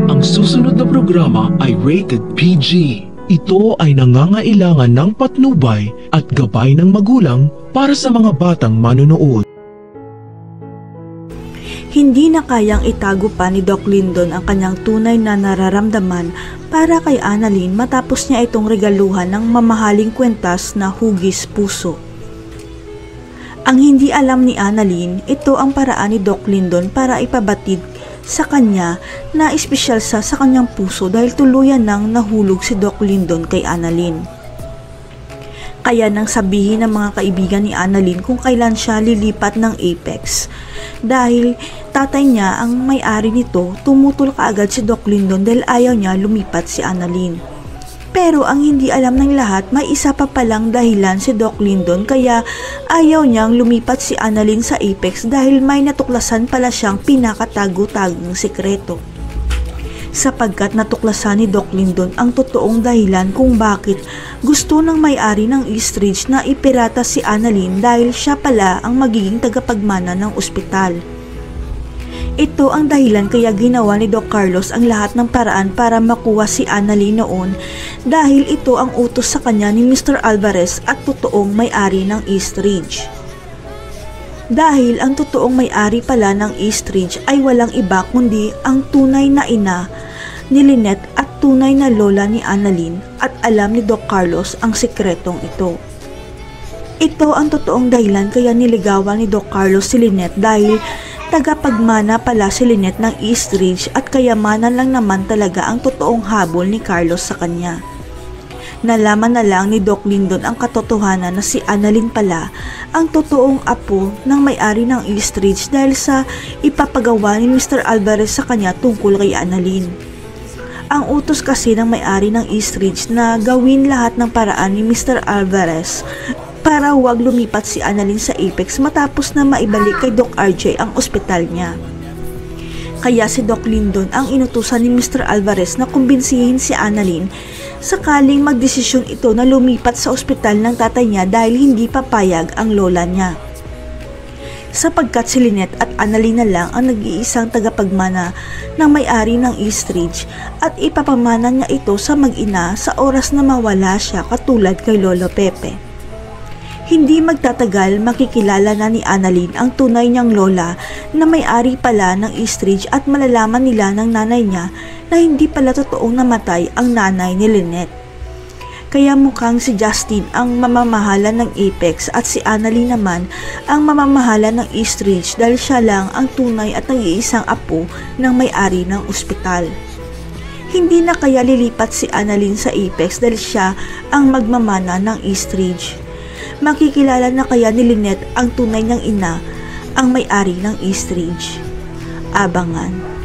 Ang susunod na programa ay rated PG. Ito ay nangangailangan ng patnubay at gabay ng magulang para sa mga batang manonood. Hindi na kayang itago pa ni Doc Lyndon ang kanyang tunay na nararamdaman para kay Annalyn matapos niya itong regaluhan ng mamahaling kwentas na hugis puso. Ang hindi alam ni Annalyn, ito ang paraan ni Doc Lyndon para ipabatid sa kanya na espesyal sa kanyang puso dahil tuluyan nang nahulog si Doc Lyndon kay Annalyn. Kaya nang sabihin ng mga kaibigan ni Annalyn kung kailan siya lilipat ng Apex. Dahil tatay niya ang may-ari nito, tumutol kaagad si Doc Lyndon dahil ayaw niya lumipat si Annalyn. Pero ang hindi alam ng lahat, may isa pa palang dahilan si Doc Lyndon kaya ayaw niyang lumipat si Annalyn sa Apex dahil may natuklasan pala siyang pinakatago-tagong sekreto. Sapagkat natuklasan ni Doc Lyndon ang totoong dahilan kung bakit gusto ng may-ari ng Eastridge na ipirata si Annalyn dahil siya pala ang magiging tagapagmana ng ospital. Ito ang dahilan kaya ginawa ni Doc Carlos ang lahat ng paraan para makuha si Annalyn noon dahil ito ang utos sa kanya ni Mr. Alvarez at totoong may-ari ng Eastridge. Dahil ang totoong may-ari pala ng Eastridge ay walang iba kundi ang tunay na ina ni Lynette at tunay na lola ni Annalyn at alam ni Doc Carlos ang sekretong ito. Ito ang totoong dahilan kaya niligawan ni Doc Carlos si Lynette dahil tagapagmana pala si Lynette ng Eastridge at kayamanan lang naman talaga ang totoong habol ni Carlos sa kanya. Nalaman na lang ni Doc Lyndon ang katotohanan na si Annalyn pala ang totoong apo ng may-ari ng Eastridge dahil sa ipapagawa ni Mr. Alvarez sa kanya tungkol kay Annalyn. Ang utos kasi ng may-ari ng Eastridge na gawin lahat ng paraan ni Mr. Alvarez para huwag lumipat si Annalyn sa Apex matapos na maibalik kay Doc RJ ang ospital niya. Kaya si Doc Lyndon ang inutusan ni Mr. Alvarez na kumbinsihin si Annalyn sakaling magdesisyon ito na lumipat sa ospital ng tatay niya dahil hindi papayag ang lola niya. Sapagkat si Lynette at Annalyn na lang ang nag-iisang tagapagmana ng may-ari ng Eastridge at ipapamana niya ito sa mag-ina sa oras na mawala siya katulad kay Lolo Pepe. Hindi magtatagal makikilala na ni Annalyn ang tunay niyang lola na may-ari pala ng Eastridge at malalaman nila ng nanay niya na hindi pala totoong namatay ang nanay ni Lynette. Kaya mukhang si Justin ang mamamahala ng Apex at si Annalyn naman ang mamamahala ng Eastridge dahil siya lang ang tunay at nag-iisang apo ng may-ari ng ospital. Hindi na kaya lilipat si Annalyn sa Apex dahil siya ang magmamana ng Eastridge. Makikilala na kaya ni Lynette ang tunay niyang ina, ang may-ari ng Eastridge. Abangan.